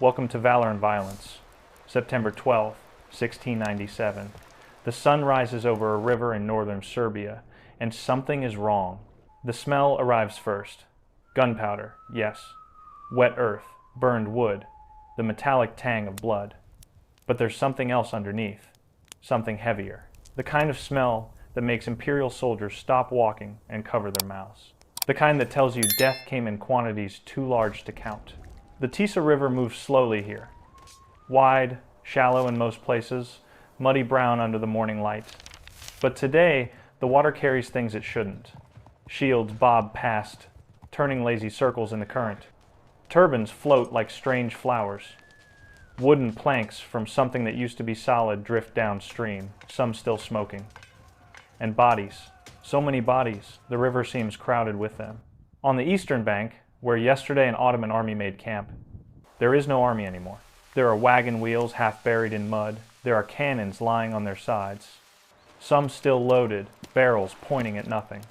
Welcome to Valor and Violence. September 12, 1697. The sun rises over a river in northern Serbia, and something is wrong. The smell arrives first. Gunpowder, yes. Wet earth, burned wood, the metallic tang of blood. But there's something else underneath. Something heavier. The kind of smell that makes Imperial soldiers stop walking and cover their mouths. The kind that tells you death came in quantities too large to count. The Tisa River moves slowly here. Wide, shallow in most places, muddy brown under the morning light. But today, the water carries things it shouldn't. Shields bob past, turning lazy circles in the current. Turbines float like strange flowers. Wooden planks from something that used to be solid drift downstream, some still smoking. And bodies. So many bodies, the river seems crowded with them. On the eastern bank, where yesterday an Ottoman army made camp, there is no army anymore. There are wagon wheels half buried in mud. There are cannons lying on their sides. Some still loaded, barrels pointing at nothing.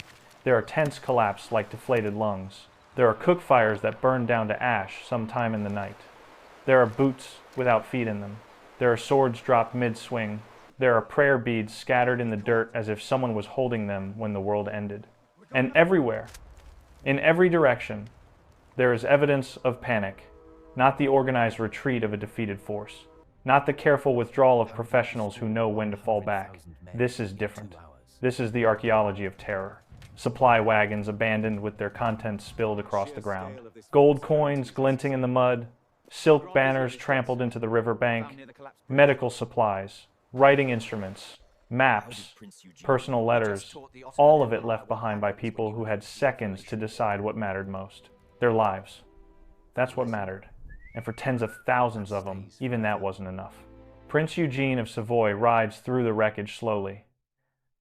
There are tents collapsed like deflated lungs. There are cook fires that burn down to ash sometime in the night. There are boots without feet in them. There are swords dropped mid-swing. There are prayer beads scattered in the dirt as if someone was holding them when the world ended. And everywhere, in every direction, there is evidence of panic, not the organized retreat of a defeated force, not the careful withdrawal of professionals who know when to fall back. This is different. This is the archaeology of terror. Supply wagons abandoned with their contents spilled across the ground. Gold coins glinting in the mud, silk banners trampled into the riverbank, medical supplies, writing instruments, maps, personal letters, all of it left behind by people who had seconds to decide what mattered most. Their lives. That's what mattered. And for tens of thousands of them, even that wasn't enough. Prince Eugene of Savoy rides through the wreckage slowly.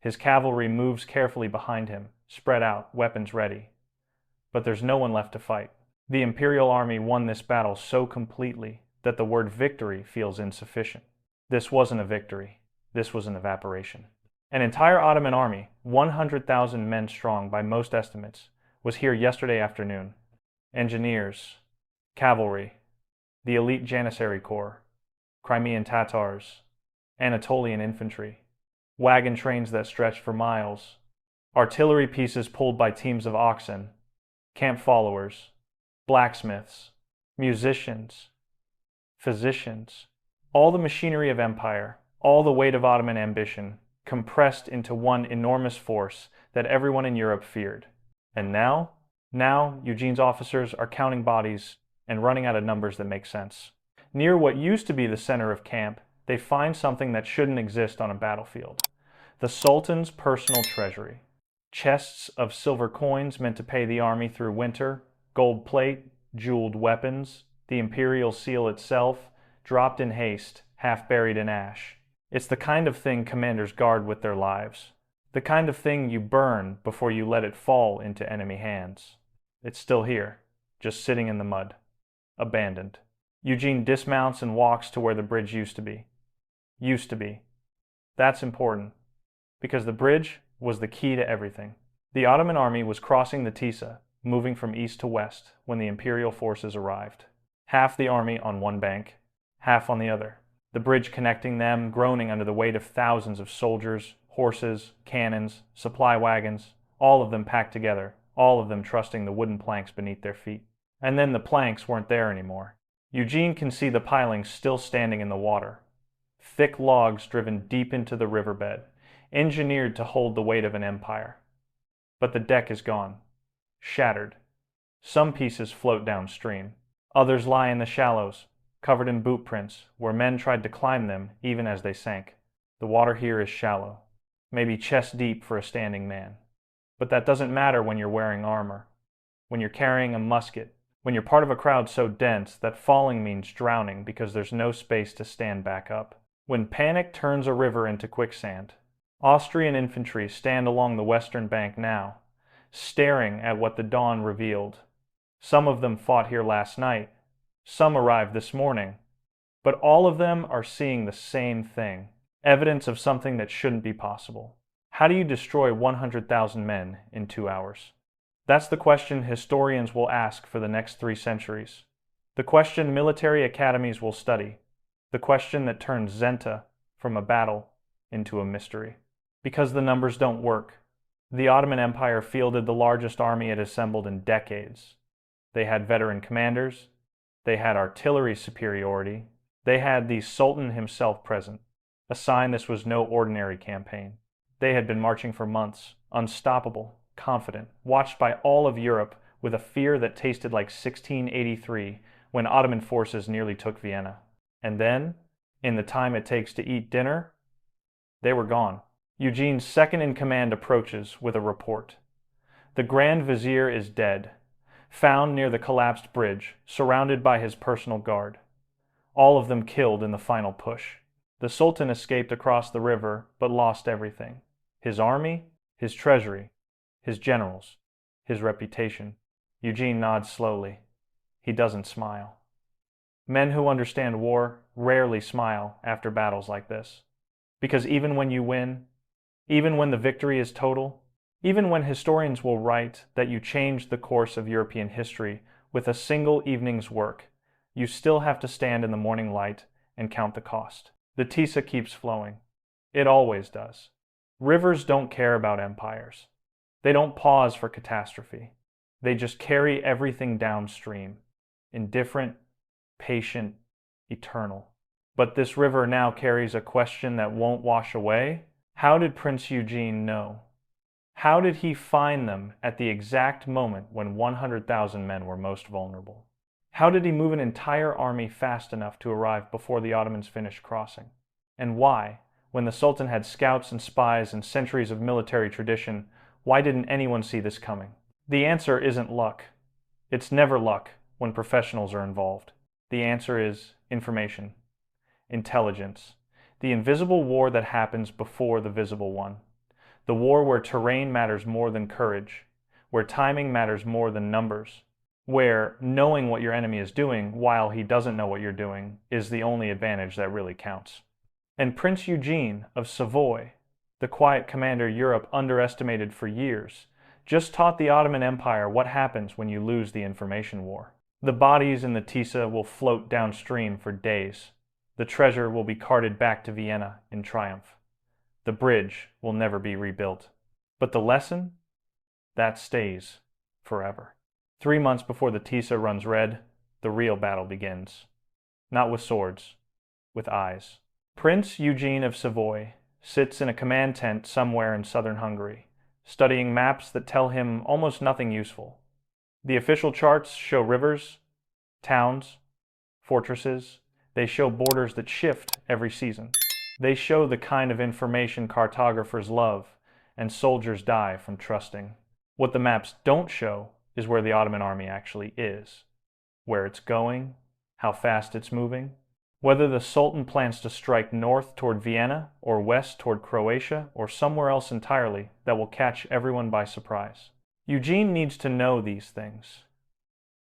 His cavalry moves carefully behind him, spread out, weapons ready. But there's no one left to fight. The Imperial army won this battle so completely that the word victory feels insufficient. This wasn't a victory. This was an evaporation. An entire Ottoman army, 100,000 men strong by most estimates, was here yesterday afternoon. Engineers, cavalry, the elite Janissary Corps, Crimean Tatars, Anatolian infantry, wagon trains that stretched for miles, artillery pieces pulled by teams of oxen, camp followers, blacksmiths, musicians, physicians, all the machinery of empire, all the weight of Ottoman ambition, compressed into one enormous force that everyone in Europe feared. And now Eugene's officers are counting bodies and running out of numbers that make sense. Near what used to be the center of camp, they find something that shouldn't exist on a battlefield. The Sultan's personal treasury. Chests of silver coins meant to pay the army through winter, gold plate, jeweled weapons, the imperial seal itself, dropped in haste, half buried in ash. It's the kind of thing commanders guard with their lives. The kind of thing you burn before you let it fall into enemy hands. It's still here, just sitting in the mud. Abandoned. Eugene dismounts and walks to where the bridge used to be. Used to be. That's important, because the bridge was the key to everything. The Ottoman army was crossing the Tisa, moving from east to west, when the imperial forces arrived. Half the army on one bank, half on the other. The bridge connecting them, groaning under the weight of thousands of soldiers, horses, cannons, supply wagons, all of them packed together, all of them trusting the wooden planks beneath their feet. And then the planks weren't there anymore. Eugene can see the pilings still standing in the water. Thick logs driven deep into the riverbed, engineered to hold the weight of an empire. But the deck is gone. Shattered. Some pieces float downstream. Others lie in the shallows, covered in boot prints, where men tried to climb them even as they sank. The water here is shallow, maybe chest deep for a standing man. But that doesn't matter when you're wearing armor, when you're carrying a musket, when you're part of a crowd so dense that falling means drowning because there's no space to stand back up. When panic turns a river into quicksand, Austrian infantry stand along the western bank now, staring at what the dawn revealed. Some of them fought here last night, some arrived this morning, but all of them are seeing the same thing, evidence of something that shouldn't be possible. How do you destroy 100,000 men in 2 hours? That's the question historians will ask for the next 3 centuries. The question military academies will study. The question that turns Zenta from a battle into a mystery. Because the numbers don't work. The Ottoman Empire fielded the largest army it assembled in decades. They had veteran commanders. They had artillery superiority. They had the Sultan himself present, a sign this was no ordinary campaign. They had been marching for months, unstoppable, confident, watched by all of Europe with a fear that tasted like 1683 when Ottoman forces nearly took Vienna. And then, in the time it takes to eat dinner, they were gone. Eugene's second-in-command approaches with a report. The Grand Vizier is dead, found near the collapsed bridge, surrounded by his personal guard. All of them killed in the final push. The Sultan escaped across the river, but lost everything. His army, his treasury, his generals, his reputation. Eugene nods slowly. He doesn't smile. Men who understand war rarely smile after battles like this. Because even when you win, even when the victory is total, even when historians will write that you changed the course of European history with a single evening's work, you still have to stand in the morning light and count the cost. The Tisa keeps flowing. It always does. Rivers don't care about empires. They don't pause for catastrophe. They just carry everything downstream, indifferent, patient, eternal. But this river now carries a question that won't wash away. How did Prince Eugene know? How did he find them at the exact moment when 100,000 men were most vulnerable? How did he move an entire army fast enough to arrive before the Ottomans finished crossing? And why, when the Sultan had scouts and spies and centuries of military tradition, why didn't anyone see this coming? The answer isn't luck. It's never luck when professionals are involved. The answer is information, intelligence, the invisible war that happens before the visible one. The war where terrain matters more than courage, where timing matters more than numbers, where knowing what your enemy is doing while he doesn't know what you're doing is the only advantage that really counts. And Prince Eugene of Savoy, the quiet commander Europe underestimated for years, just taught the Ottoman Empire what happens when you lose the information war. The bodies in the Tisa will float downstream for days. The treasure will be carted back to Vienna in triumph. The bridge will never be rebuilt. But the lesson? That stays forever. 3 months before the Tisa runs red, the real battle begins. Not with swords, with eyes. Prince Eugene of Savoy sits in a command tent somewhere in southern Hungary, studying maps that tell him almost nothing useful. The official charts show rivers, towns, fortresses. They show borders that shift every season. They show the kind of information cartographers love and soldiers die from trusting. What the maps don't show is where the Ottoman army actually is, where it's going, how fast it's moving, whether the Sultan plans to strike north toward Vienna or west toward Croatia or somewhere else entirely that will catch everyone by surprise. Eugene needs to know these things,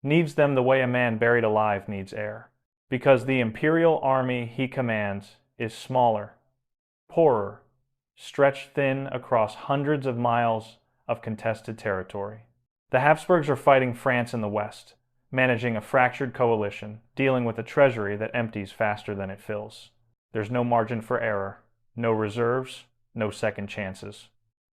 needs them the way a man buried alive needs air, because the imperial army he commands is smaller, poorer, stretched thin across hundreds of miles of contested territory. The Habsburgs are fighting France in the west, managing a fractured coalition, dealing with a treasury that empties faster than it fills. There's no margin for error, no reserves, no second chances.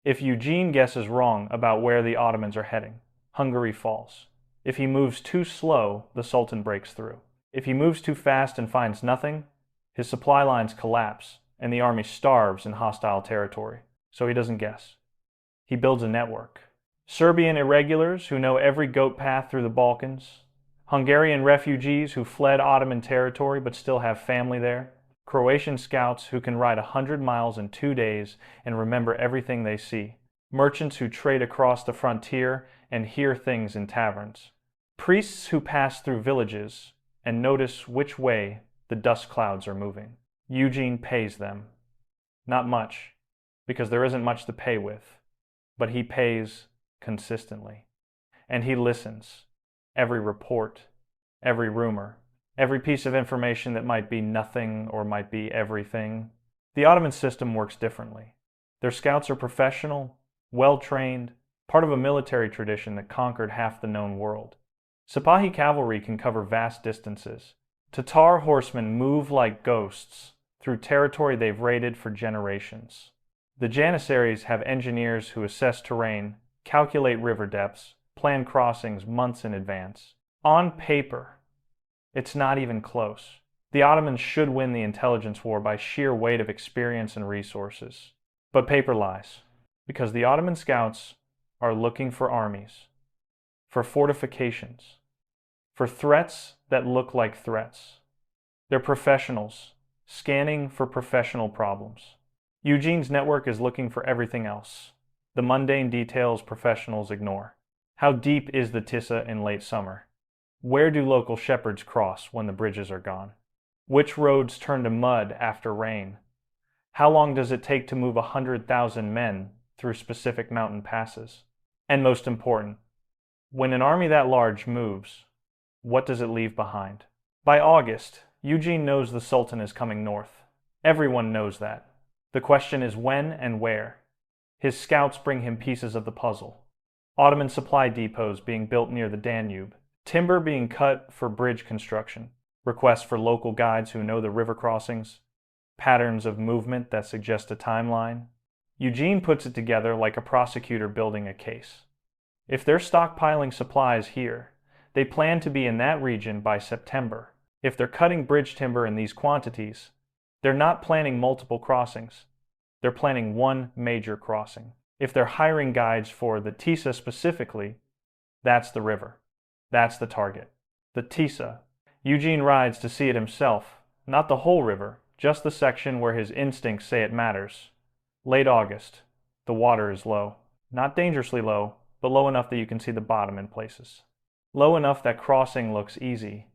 If Eugene guesses wrong about where the Ottomans are heading, Hungary falls. If he moves too slow, the Sultan breaks through. If he moves too fast and finds nothing, his supply lines collapse and the army starves in hostile territory. So he doesn't guess. He builds a network. Serbian irregulars who know every goat path through the Balkans, Hungarian refugees who fled Ottoman territory but still have family there, Croatian scouts who can ride 100 miles in 2 days and remember everything they see, merchants who trade across the frontier and hear things in taverns, priests who pass through villages and notice which way the dust clouds are moving. Eugene pays them. Not much, because there isn't much to pay with, but he pays consistently. And he listens. Every report, every rumor, every piece of information that might be nothing or might be everything. The Ottoman system works differently. Their scouts are professional, well-trained, part of a military tradition that conquered half the known world. Sipahi cavalry can cover vast distances. Tatar horsemen move like ghosts through territory they've raided for generations. The Janissaries have engineers who assess terrain, calculate river depths, plan crossings months in advance. On paper, it's not even close. The Ottomans should win the intelligence war by sheer weight of experience and resources. But paper lies, because the Ottoman scouts are looking for armies, for fortifications, for threats that look like threats. They're professionals, scanning for professional problems. Eugene's network is looking for everything else. The mundane details professionals ignore. How deep is the Tisa in late summer? Where do local shepherds cross when the bridges are gone? Which roads turn to mud after rain? How long does it take to move 100,000 men through specific mountain passes? And most important, when an army that large moves, what does it leave behind? By August, Eugene knows the Sultan is coming north. Everyone knows that. The question is when and where. His scouts bring him pieces of the puzzle. Ottoman supply depots being built near the Danube, timber being cut for bridge construction, requests for local guides who know the river crossings, patterns of movement that suggest a timeline. Eugene puts it together like a prosecutor building a case. If they're stockpiling supplies here, they plan to be in that region by September. If they're cutting bridge timber in these quantities, they're not planning multiple crossings. They're planning one major crossing. If they're hiring guides for the Tisa specifically, that's the river. That's the target. The Tisa. Eugene rides to see it himself, not the whole river, just the section where his instincts say it matters. Late August. The water is low. Not dangerously low, but low enough that you can see the bottom in places. Low enough that crossing looks easy.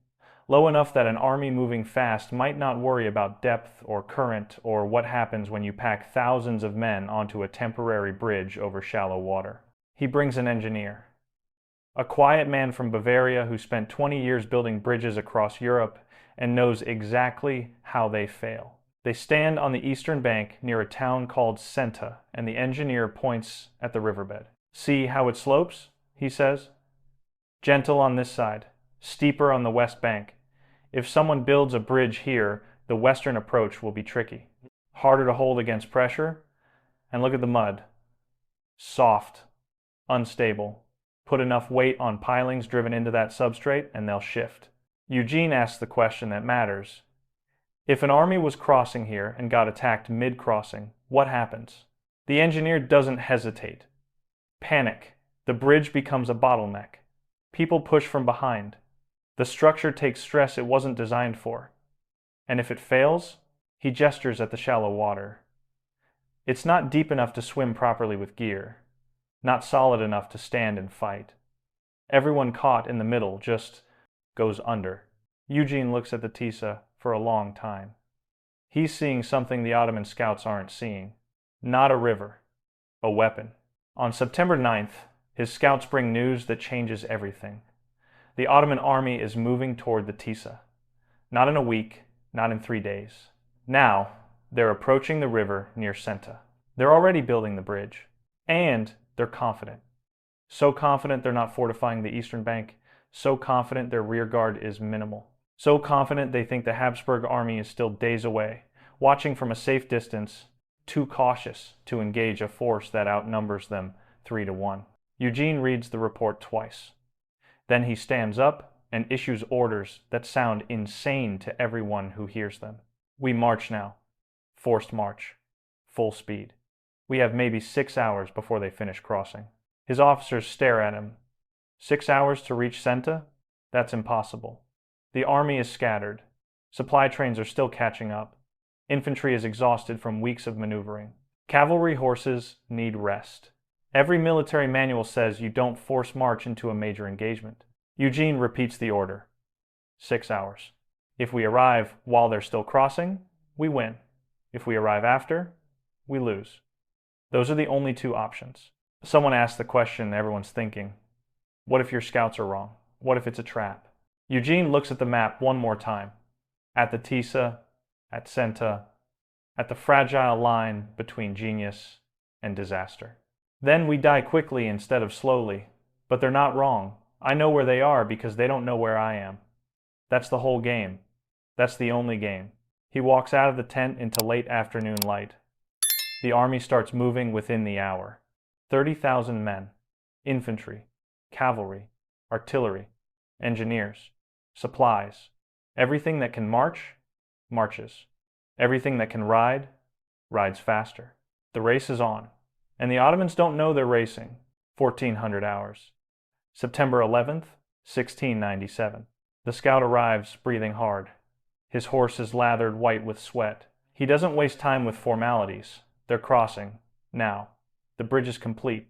Low enough that an army moving fast might not worry about depth or current or what happens when you pack thousands of men onto a temporary bridge over shallow water. He brings an engineer. A quiet man from Bavaria who spent 20 years building bridges across Europe and knows exactly how they fail. They stand on the eastern bank near a town called Zenta, and the engineer points at the riverbed. "See how it slopes?" he says. "Gentle on this side, steeper on the west bank. If someone builds a bridge here, the western approach will be tricky. Harder to hold against pressure. And look at the mud. Soft, unstable. Put enough weight on pilings driven into that substrate and they'll shift." Eugene asks the question that matters. If an army was crossing here and got attacked mid-crossing, what happens? The engineer doesn't hesitate. Panic. The bridge becomes a bottleneck. People push from behind. The structure takes stress it wasn't designed for. And if it fails, he gestures at the shallow water. It's not deep enough to swim properly with gear. Not solid enough to stand and fight. Everyone caught in the middle just goes under. Eugene looks at the Tisa for a long time. He's seeing something the Ottoman scouts aren't seeing. Not a river, a weapon. On September 9th, his scouts bring news that changes everything. The Ottoman army is moving toward the Tisa. Not in a week, not in 3 days. Now, they're approaching the river near Zenta. They're already building the bridge. And they're confident. So confident they're not fortifying the eastern bank. So confident their rear guard is minimal. So confident they think the Habsburg army is still days away, watching from a safe distance, too cautious to engage a force that outnumbers them 3-1. Eugene reads the report twice. Then he stands up and issues orders that sound insane to everyone who hears them. "We march now. Forced march. Full speed. We have maybe 6 hours before they finish crossing." His officers stare at him. 6 hours to reach Zenta? That's impossible. The army is scattered. Supply trains are still catching up. Infantry is exhausted from weeks of maneuvering. Cavalry horses need rest. Every military manual says you don't force march into a major engagement. Eugene repeats the order. 6 hours. If we arrive while they're still crossing, we win. If we arrive after, we lose. Those are the only two options. Someone asks the question everyone's thinking. What if your scouts are wrong? What if it's a trap? Eugene looks at the map one more time. At the Tisa, at Zenta, at the fragile line between genius and disaster. Then we die quickly instead of slowly. But they're not wrong. I know where they are because they don't know where I am. That's the whole game. That's the only game. He walks out of the tent into late afternoon light. The army starts moving within the hour. 30,000 men, infantry, cavalry, artillery, engineers, supplies. Everything that can march, marches. Everything that can ride, rides faster. The race is on. And the Ottomans don't know they're racing. 1400 hours. September 11th, 1697. The scout arrives breathing hard. His horse is lathered white with sweat. He doesn't waste time with formalities. They're crossing. Now. The bridge is complete.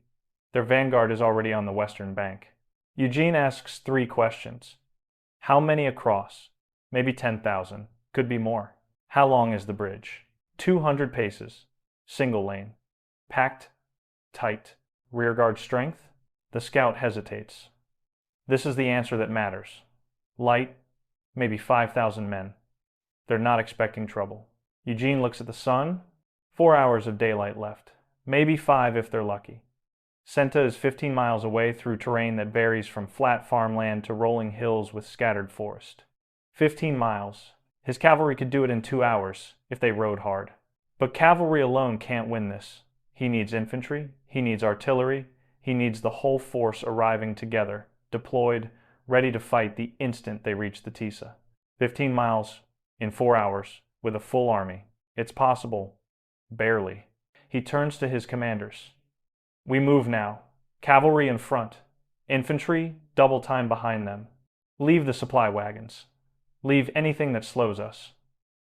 Their vanguard is already on the western bank. Eugene asks 3 questions. How many across? Maybe 10,000. Could be more. How long is the bridge? 200 paces. Single lane. Packed? Tight. Rearguard strength? The scout hesitates. This is the answer that matters. Light? Maybe 5,000 men. They're not expecting trouble. Eugene looks at the sun. 4 hours of daylight left. Maybe 5 if they're lucky. Zenta is 15 miles away through terrain that varies from flat farmland to rolling hills with scattered forest. 15 miles. His cavalry could do it in 2 hours if they rode hard. But cavalry alone can't win this. He needs infantry, he needs artillery, he needs the whole force arriving together, deployed, ready to fight the instant they reach the Tisa. 15 miles in 4 hours with a full army. It's possible. Barely. He turns to his commanders. We move now. Cavalry in front. Infantry, double time behind them. Leave the supply wagons. Leave anything that slows us.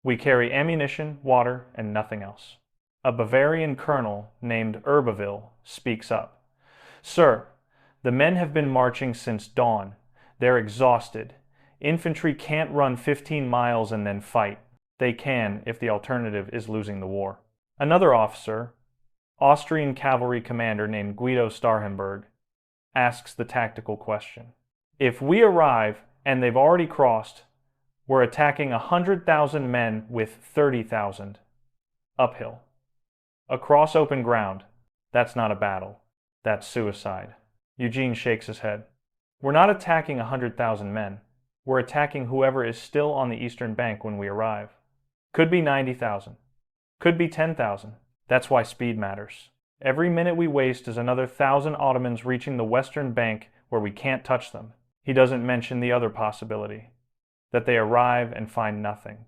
We carry ammunition, water, and nothing else. A Bavarian colonel named Herbeville speaks up. Sir, the men have been marching since dawn. They're exhausted. Infantry can't run 15 miles and then fight. They can if the alternative is losing the war. Another officer, Austrian cavalry commander named Guido Starhemberg, asks the tactical question. If we arrive and they've already crossed, we're attacking 100,000 men with 30,000. Uphill. Across open ground. That's not a battle. That's suicide. Eugene shakes his head. We're not attacking 100,000 men. We're attacking whoever is still on the eastern bank when we arrive. Could be 90,000. Could be 10,000. That's why speed matters. Every minute we waste is another 1,000 Ottomans reaching the western bank where we can't touch them. He doesn't mention the other possibility. That they arrive and find nothing.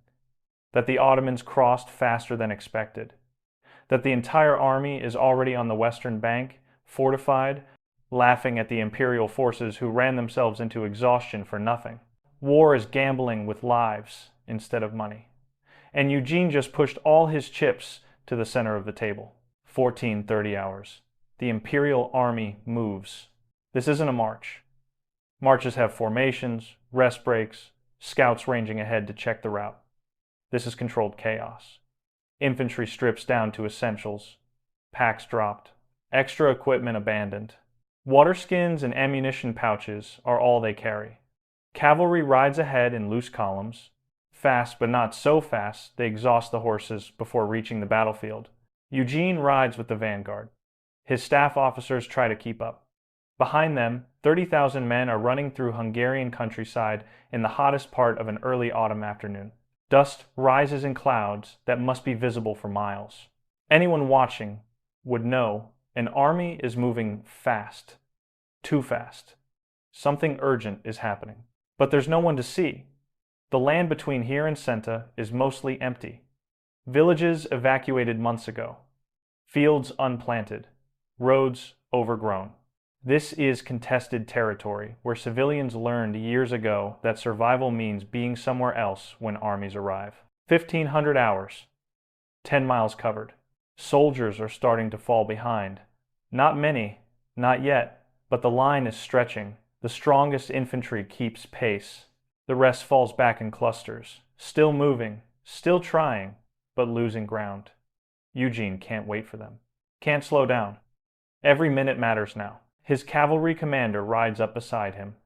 That the Ottomans crossed faster than expected. That the entire army is already on the western bank, fortified, laughing at the imperial forces who ran themselves into exhaustion for nothing. War is gambling with lives instead of money. And Eugene just pushed all his chips to the center of the table. 14:30 hours. The imperial army moves. This isn't a march. Marches have formations, rest breaks, scouts ranging ahead to check the route. This is controlled chaos. Infantry strips down to essentials. Packs dropped. Extra equipment abandoned. Water skins and ammunition pouches are all they carry. Cavalry rides ahead in loose columns. Fast, but not so fast, they exhaust the horses before reaching the battlefield. Eugene rides with the vanguard. His staff officers try to keep up. Behind them, 30,000 men are running through Hungarian countryside in the hottest part of an early autumn afternoon. Dust rises in clouds that must be visible for miles. Anyone watching would know an army is moving fast. Too fast. Something urgent is happening. But there's no one to see. The land between here and Zenta is mostly empty. Villages evacuated months ago. Fields unplanted. Roads overgrown. This is contested territory where civilians learned years ago that survival means being somewhere else when armies arrive. 1,500 hours. 10 miles covered. Soldiers are starting to fall behind. Not many, not yet, but the line is stretching. The strongest infantry keeps pace. The rest falls back in clusters, still moving, still trying, but losing ground. Eugene can't wait for them. Can't slow down. Every minute matters now. His cavalry commander rides up beside him.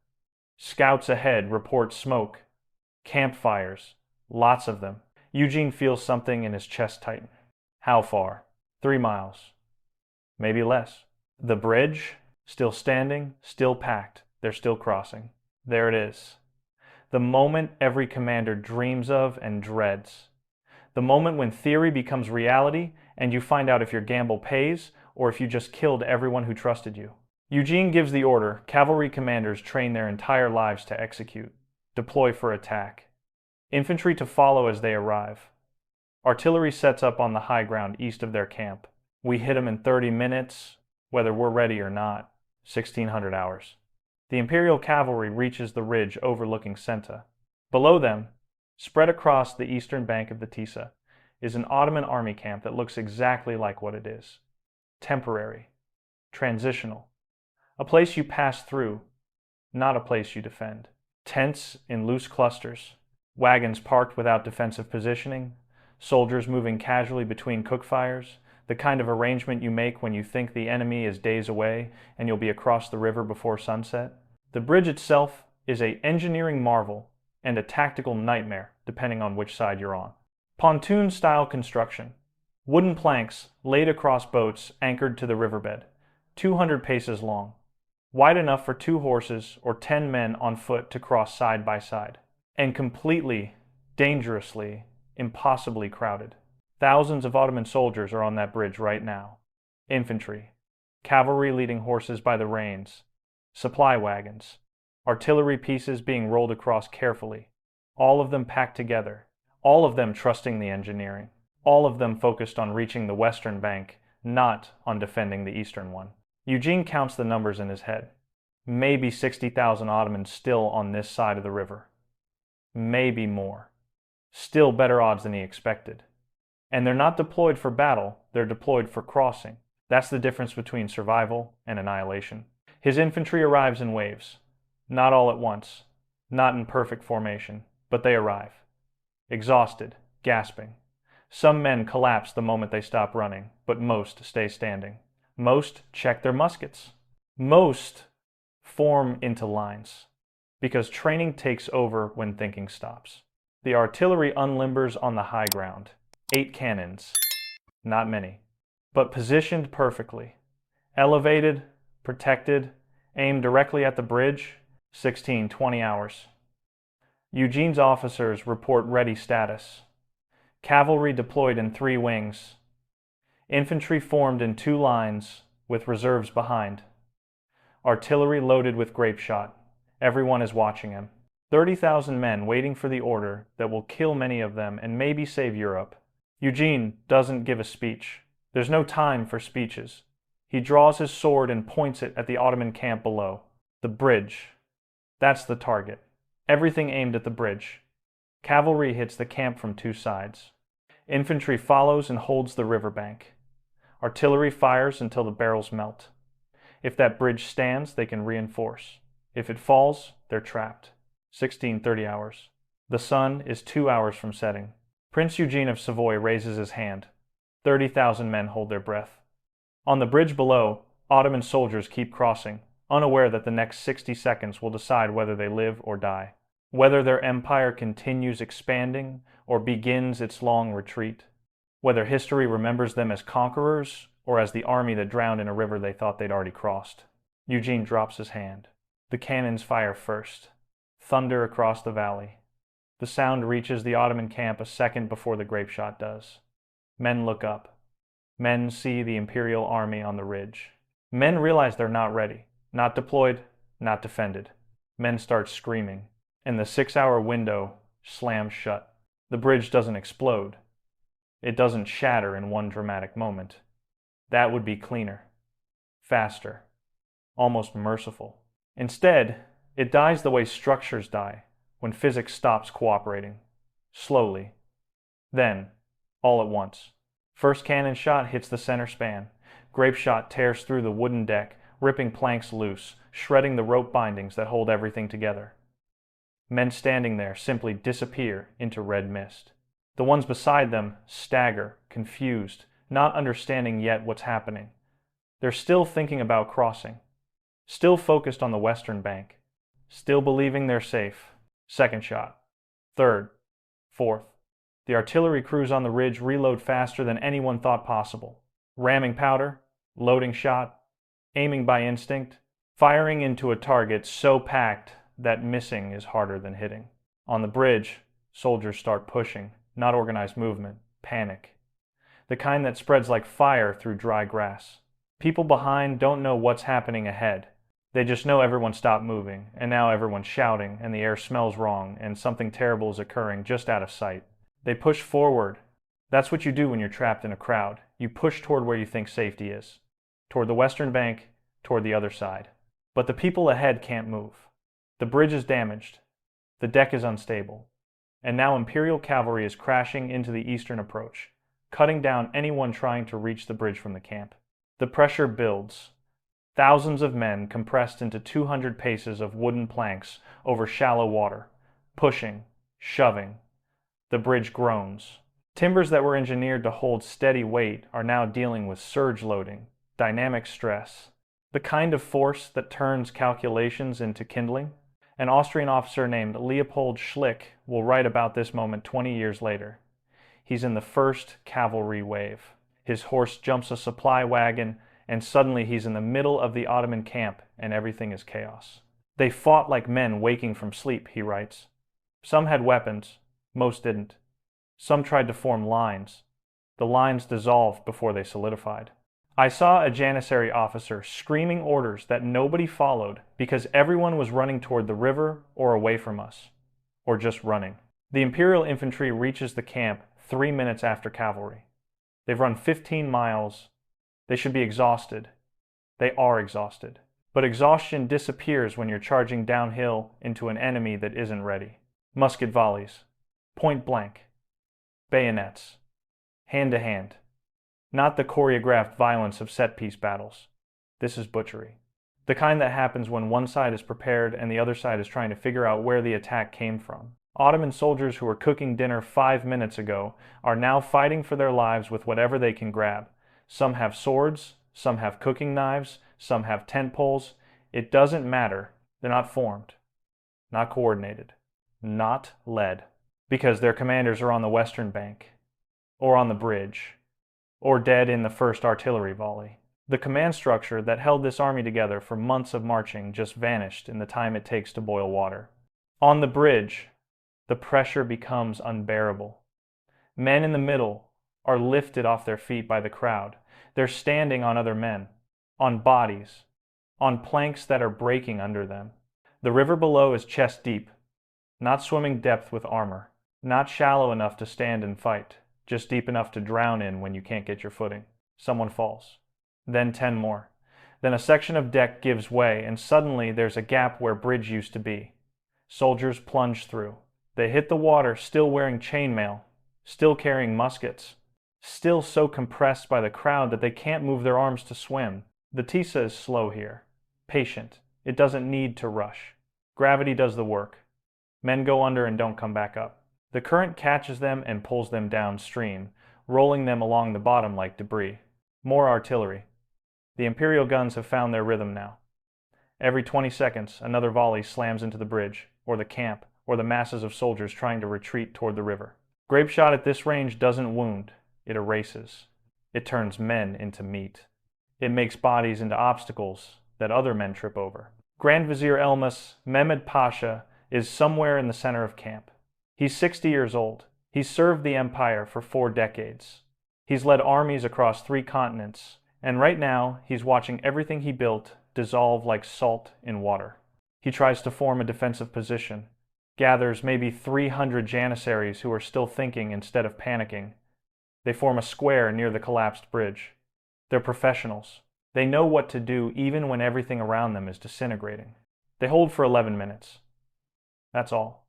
Scouts ahead report smoke. Campfires. Lots of them. Eugene feels something in his chest tighten. How far? 3 miles. Maybe less. The bridge? Still standing, still packed. They're still crossing. There it is. The moment every commander dreams of and dreads. The moment when theory becomes reality and you find out if your gamble pays or if you just killed everyone who trusted you. Eugene gives the order cavalry commanders train their entire lives to execute. Deploy for attack. Infantry to follow as they arrive. Artillery sets up on the high ground east of their camp. We hit them in 30 minutes, whether we're ready or not. 1600 hours. The Imperial cavalry reaches the ridge overlooking Zenta. Below them, spread across the eastern bank of the Tisa, is an Ottoman army camp that looks exactly like what it is. Temporary. Transitional. A place you pass through, not a place you defend. Tents in loose clusters. Wagons parked without defensive positioning. Soldiers moving casually between cook fires. The kind of arrangement you make when you think the enemy is days away and you'll be across the river before sunset. The bridge itself is an engineering marvel and a tactical nightmare, depending on which side you're on. Pontoon-style construction. Wooden planks laid across boats anchored to the riverbed, 200 paces long, wide enough for 2 horses or 10 men on foot to cross side by side, and completely, dangerously, impossibly crowded. Thousands of Ottoman soldiers are on that bridge right now. Infantry, cavalry leading horses by the reins, supply wagons, artillery pieces being rolled across carefully, all of them packed together, all of them trusting the engineering, all of them focused on reaching the western bank, not on defending the eastern one. Eugene counts the numbers in his head. Maybe 60,000 Ottomans still on this side of the river. Maybe more. Still better odds than he expected. And they're not deployed for battle, they're deployed for crossing. That's the difference between survival and annihilation. His infantry arrives in waves. Not all at once. Not in perfect formation, but they arrive. Exhausted, gasping. Some men collapse the moment they stop running, but most stay standing. Most check their muskets. Most form into lines, because training takes over when thinking stops. The artillery unlimbers on the high ground. 8 cannons. Not many, but positioned perfectly. Elevated, protected, aimed directly at the bridge, 16-20 hours. Eugene's officers report ready status. Cavalry deployed in 3 wings. Infantry formed in 2 lines, with reserves behind. Artillery loaded with grape shot. Everyone is watching him. 30,000 men waiting for the order that will kill many of them and maybe save Europe. Eugene doesn't give a speech. There's no time for speeches. He draws his sword and points it at the Ottoman camp below. The bridge. That's the target. Everything aimed at the bridge. Cavalry hits the camp from 2 sides. Infantry follows and holds the riverbank. Artillery fires until the barrels melt. If that bridge stands, they can reinforce. If it falls, they're trapped. 16-30 hours. The sun is 2 hours from setting. Prince Eugene of Savoy raises his hand. 30,000 men hold their breath. On the bridge below, Ottoman soldiers keep crossing, unaware that the next 60 seconds will decide whether they live or die, whether their empire continues expanding or begins its long retreat, whether history remembers them as conquerors or as the army that drowned in a river they thought they'd already crossed. Eugene drops his hand. The cannons fire first. Thunder across the valley. The sound reaches the Ottoman camp a second before the grape shot does. Men look up. Men see the Imperial army on the ridge. Men realize they're not ready, not deployed, not defended. Men start screaming, and the 6-hour window slams shut. The bridge doesn't explode. It doesn't shatter in one dramatic moment. That would be cleaner, faster, almost merciful. Instead, it dies the way structures die, when physics stops cooperating. Slowly. Then, all at once. First cannon shot hits the center span. Grape shot tears through the wooden deck, ripping planks loose, shredding the rope bindings that hold everything together. Men standing there simply disappear into red mist. The ones beside them stagger, confused, not understanding yet what's happening. They're still thinking about crossing, still focused on the western bank, still believing they're safe. Second shot. Third. Fourth. The artillery crews on the ridge reload faster than anyone thought possible. Ramming powder, loading shot, aiming by instinct, firing into a target so packed that missing is harder than hitting. On the bridge, soldiers start pushing, not organized movement, panic. The kind that spreads like fire through dry grass. People behind don't know what's happening ahead. They just know everyone stopped moving, and now everyone's shouting, and the air smells wrong, and something terrible is occurring just out of sight. They push forward. That's what you do when you're trapped in a crowd. You push toward where you think safety is. Toward the western bank, toward the other side. But the people ahead can't move. The bridge is damaged. The deck is unstable. And now Imperial cavalry is crashing into the eastern approach, cutting down anyone trying to reach the bridge from the camp. The pressure builds. Thousands of men compressed into 200 paces of wooden planks over shallow water, pushing, shoving. The bridge groans. Timbers that were engineered to hold steady weight are now dealing with surge loading, dynamic stress, the kind of force that turns calculations into kindling. An Austrian officer named Leopold Schlick will write about this moment 20 years later. He's in the first cavalry wave. His horse jumps a supply wagon, and suddenly he's in the middle of the Ottoman camp, and everything is chaos. They fought like men waking from sleep, he writes. Some had weapons, most didn't. Some tried to form lines. The lines dissolved before they solidified. I saw a janissary officer screaming orders that nobody followed because everyone was running toward the river or away from us, or just running. The Imperial infantry reaches the camp 3 minutes after cavalry. They've run 15 miles. They should be exhausted. They are exhausted. But exhaustion disappears when you're charging downhill into an enemy that isn't ready. Musket volleys, point blank, bayonets, hand to hand. Not the choreographed violence of set-piece battles. This is butchery. The kind that happens when one side is prepared and the other side is trying to figure out where the attack came from. Ottoman soldiers who were cooking dinner 5 minutes ago are now fighting for their lives with whatever they can grab. Some have swords, some have cooking knives, some have tent poles. It doesn't matter. They're not formed, not coordinated, not led, because their commanders are on the western bank, or on the bridge, or dead in the first artillery volley. The command structure that held this army together for months of marching just vanished in the time it takes to boil water. On the bridge, the pressure becomes unbearable. Men in the middle are lifted off their feet by the crowd. They're standing on other men, on bodies, on planks that are breaking under them. The river below is chest deep, not swimming depth with armor, not shallow enough to stand and fight, just deep enough to drown in when you can't get your footing. Someone falls. Then 10 more. Then a section of deck gives way, and suddenly there's a gap where bridge used to be. Soldiers plunge through. They hit the water still wearing chainmail, still carrying muskets, still so compressed by the crowd that they can't move their arms to swim. The Tisa is slow here, patient. It doesn't need to rush. Gravity does the work. Men go under and don't come back up. The current catches them and pulls them downstream, rolling them along the bottom like debris. More artillery. The Imperial guns have found their rhythm now. Every 20 seconds, another volley slams into the bridge, or the camp, or the masses of soldiers trying to retreat toward the river. Grape shot at this range doesn't wound. It erases. It turns men into meat. It makes bodies into obstacles that other men trip over. Grand Vizier Elmas Mehmed Pasha is somewhere in the center of camp. He's 60 years old. He's served the empire for 4 decades. He's led armies across 3 continents, and right now he's watching everything he built dissolve like salt in water. He tries to form a defensive position, gathers maybe 300 janissaries who are still thinking instead of panicking. They form a square near the collapsed bridge. They're professionals. They know what to do even when everything around them is disintegrating. They hold for 11 minutes. That's all.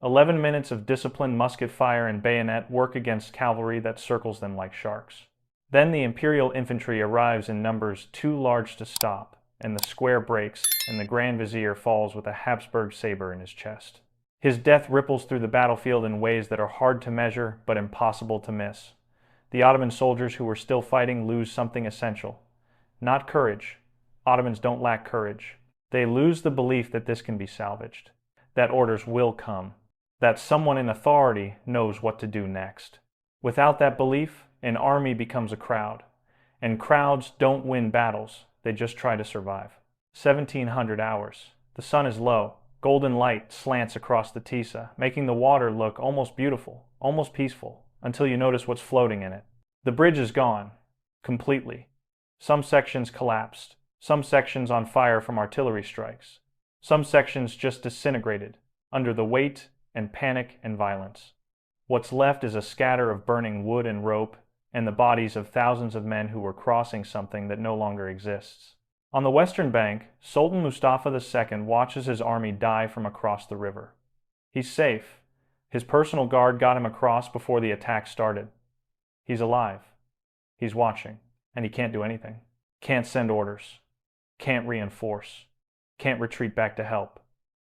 11 minutes of disciplined musket fire and bayonet work against cavalry that circles them like sharks. Then the Imperial infantry arrives in numbers too large to stop, and the square breaks, and the Grand Vizier falls with a Habsburg saber in his chest. His death ripples through the battlefield in ways that are hard to measure but impossible to miss. The Ottoman soldiers who were still fighting lose something essential. Not courage. Ottomans don't lack courage. They lose the belief that this can be salvaged, that orders will come, that someone in authority knows what to do next. Without that belief, an army becomes a crowd, and crowds don't win battles, they just try to survive. 1700 hours. The sun is low. Golden light slants across the Tisa, making the water look almost beautiful, almost peaceful, until you notice what's floating in it. The bridge is gone. Completely. Some sections collapsed. Some sections on fire from artillery strikes. Some sections just disintegrated under the weight and panic and violence. What's left is a scatter of burning wood and rope and the bodies of thousands of men who were crossing something that no longer exists. On the western bank, Sultan Mustafa II watches his army die from across the river. He's safe. His personal guard got him across before the attack started. He's alive. He's watching, and he can't do anything. Can't send orders. Can't reinforce. Can't retreat back to help.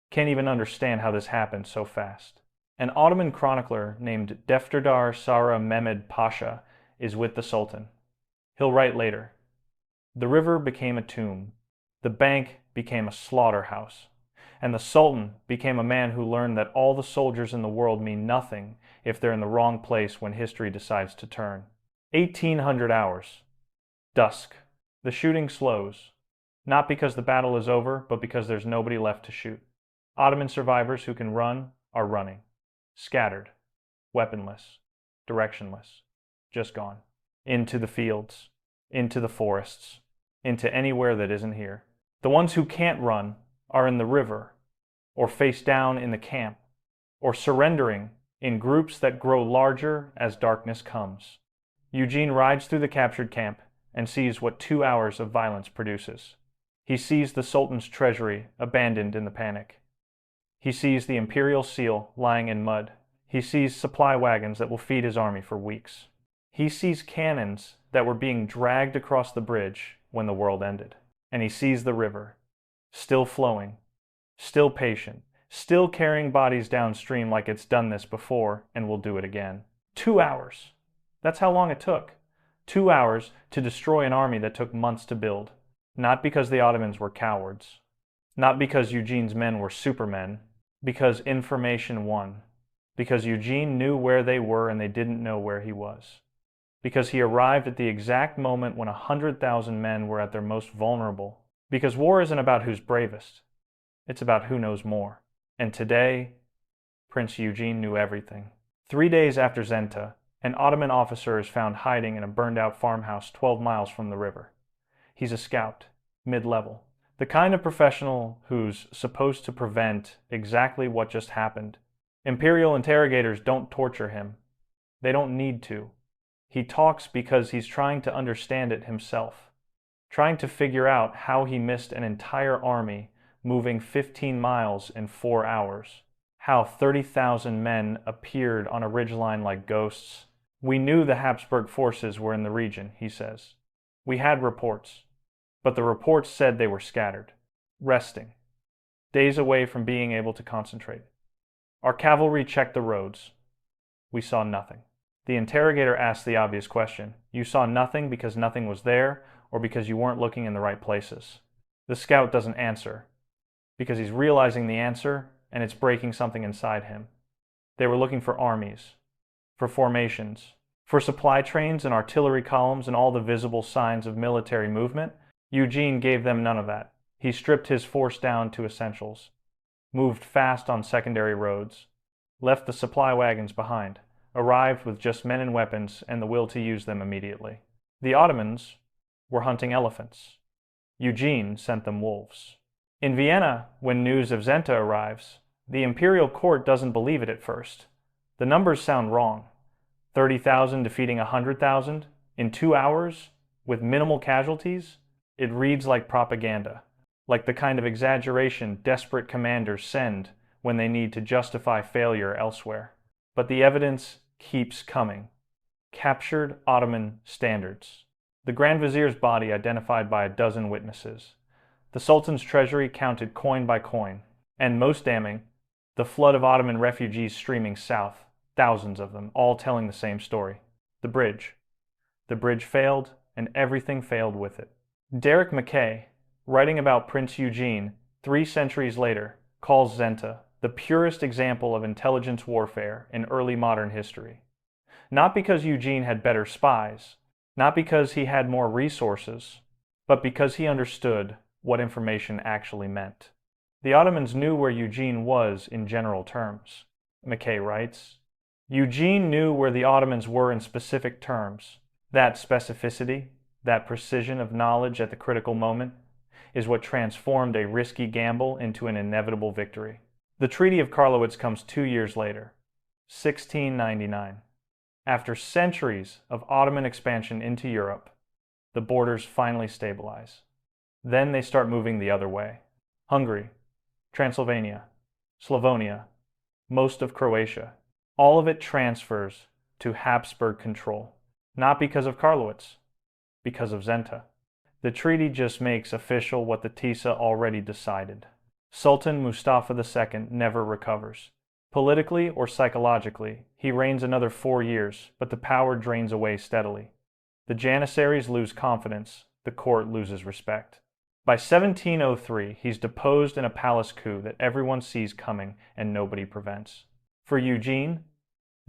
Can't even understand how this happened so fast. An Ottoman chronicler named Defterdar Sara Mehmed Pasha is with the Sultan. He'll write later, "The river became a tomb. The bank became a slaughterhouse. And the Sultan became a man who learned that all the soldiers in the world mean nothing if they're in the wrong place when history decides to turn." 1800 hours. Dusk. The shooting slows. Not because the battle is over, but because there's nobody left to shoot. Ottoman survivors who can run are running. Scattered. Weaponless. Directionless. Just gone. Into the fields. Into the forests. Into anywhere that isn't here. The ones who can't run are in the river, or face down in the camp, or surrendering in groups that grow larger as darkness comes. Eugene rides through the captured camp and sees what 2 hours of violence produces. He sees the Sultan's treasury abandoned in the panic. He sees the imperial seal lying in mud. He sees supply wagons that will feed his army for weeks. He sees cannons that were being dragged across the bridge when the world ended. And he sees the river, still flowing, still patient, still carrying bodies downstream like it's done this before and will do it again. 2 hours. That's how long it took. 2 hours to destroy an army that took months to build. Not because the Ottomans were cowards. Not because Eugene's men were supermen. Because information won. Because Eugene knew where they were and they didn't know where he was. Because he arrived at the exact moment when 100,000 men were at their most vulnerable. Because war isn't about who's bravest. It's about who knows more. And today, Prince Eugene knew everything. 3 days after Zenta, an Ottoman officer is found hiding in a burned-out farmhouse 12 miles from the river. He's a scout, mid-level. The kind of professional who's supposed to prevent exactly what just happened. Imperial interrogators don't torture him. They don't need to. He talks because he's trying to understand it himself. Trying to figure out how he missed an entire army moving 15 miles in 4 hours. How 30,000 men appeared on a ridgeline like ghosts. "We knew the Habsburg forces were in the region," he says. "We had reports. But the reports said they were scattered, resting, days away from being able to concentrate. Our cavalry checked the roads. We saw nothing." The interrogator asked the obvious question. You saw nothing because nothing was there, or because you weren't looking in the right places? The scout doesn't answer, because he's realizing the answer, and it's breaking something inside him. They were looking for armies, for formations, for supply trains and artillery columns and all the visible signs of military movement. Eugene gave them none of that. He stripped his force down to essentials, moved fast on secondary roads, left the supply wagons behind, arrived with just men and weapons and the will to use them immediately. The Ottomans were hunting elephants. Eugene sent them wolves. In Vienna, when news of Zenta arrives, the imperial court doesn't believe it at first. The numbers sound wrong. 30,000 defeating 100,000 in 2 hours with minimal casualties? It reads like propaganda, like the kind of exaggeration desperate commanders send when they need to justify failure elsewhere. But the evidence keeps coming. Captured Ottoman standards. The Grand Vizier's body identified by a dozen witnesses. The Sultan's treasury counted coin by coin. And most damning, the flood of Ottoman refugees streaming south, thousands of them, all telling the same story. The bridge. The bridge failed, and everything failed with it. Derek Mackay, writing about Prince Eugene 3 centuries later, calls Zenta the purest example of intelligence warfare in early modern history. Not because Eugene had better spies, not because he had more resources, but because he understood what information actually meant. The Ottomans knew where Eugene was in general terms. Mackay writes, Eugene knew where the Ottomans were in specific terms. That specificity, that precision of knowledge at the critical moment, is what transformed a risky gamble into an inevitable victory. The Treaty of Karlowitz comes 2 years later, 1699. After centuries of Ottoman expansion into Europe, the borders finally stabilize. Then they start moving the other way. Hungary, Transylvania, Slavonia, most of Croatia, all of it transfers to Habsburg control. Not because of Karlowitz, because of Zenta. The treaty just makes official what the Tisa already decided. Sultan Mustafa II never recovers. Politically or psychologically, he reigns another 4 years, but the power drains away steadily. The Janissaries lose confidence, the court loses respect. By 1703, he's deposed in a palace coup that everyone sees coming and nobody prevents. For Eugene,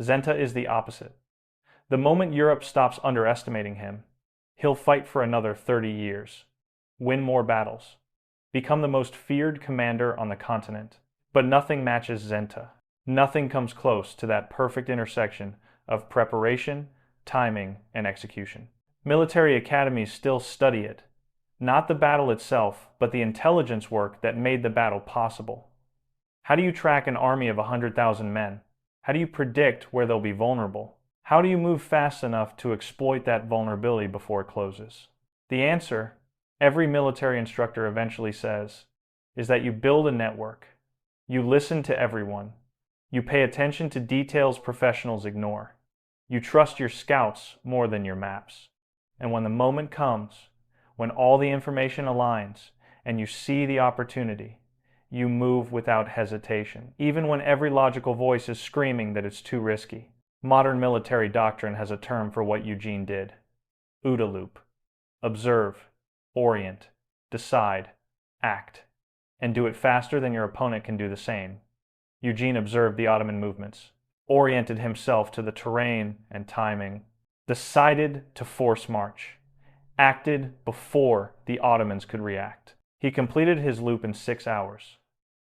Zenta is the opposite. The moment Europe stops underestimating him, he'll fight for another 30 years, win more battles, become the most feared commander on the continent. But nothing matches Zenta. Nothing comes close to that perfect intersection of preparation, timing, and execution. Military academies still study it. Not the battle itself, but the intelligence work that made the battle possible. How do you track an army of 100,000 men? How do you predict where they'll be vulnerable? How do you move fast enough to exploit that vulnerability before it closes? The answer, every military instructor eventually says, is that you build a network. You listen to everyone. You pay attention to details professionals ignore. You trust your scouts more than your maps. And when the moment comes, when all the information aligns and you see the opportunity, you move without hesitation, even when every logical voice is screaming that it's too risky. Modern military doctrine has a term for what Eugene did. OODA loop. Observe, orient, decide, act, and do it faster than your opponent can do the same. Eugene observed the Ottoman movements, oriented himself to the terrain and timing, decided to force march, acted before the Ottomans could react. He completed his loop in 6 hours.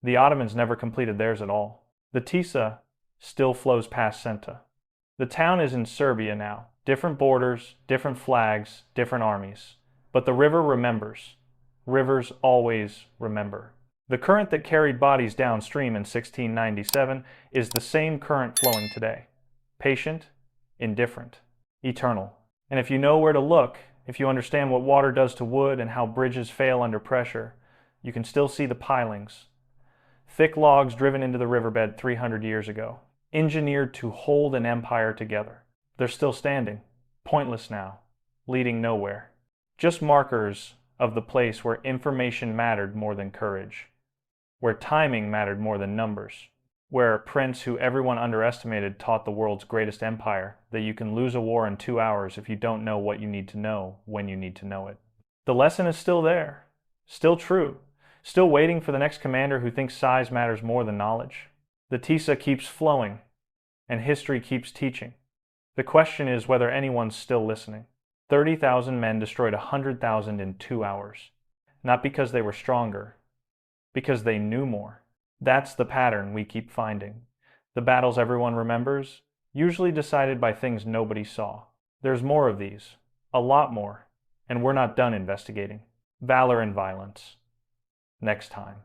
The Ottomans never completed theirs at all. The Tisa still flows past Zenta. The town is in Serbia now. Different borders, different flags, different armies. But the river remembers. Rivers always remember. The current that carried bodies downstream in 1697 is the same current flowing today. Patient, indifferent, eternal. And if you know where to look, if you understand what water does to wood and how bridges fail under pressure, you can still see the pilings. Thick logs driven into the riverbed 300 years ago, engineered to hold an empire together. They're still standing, pointless now, leading nowhere. Just markers of the place where information mattered more than courage, where timing mattered more than numbers, where a prince who everyone underestimated taught the world's greatest empire that you can lose a war in 2 hours if you don't know what you need to know when you need to know it. The lesson is still there, still true, still waiting for the next commander who thinks size matters more than knowledge. The Tisa keeps flowing, and history keeps teaching. The question is whether anyone's still listening. 30,000 men destroyed 100,000 in 2 hours. Not because they were stronger, because they knew more. That's the pattern we keep finding. The battles everyone remembers, usually decided by things nobody saw. There's more of these, a lot more, and we're not done investigating. Valor and violence. Next time.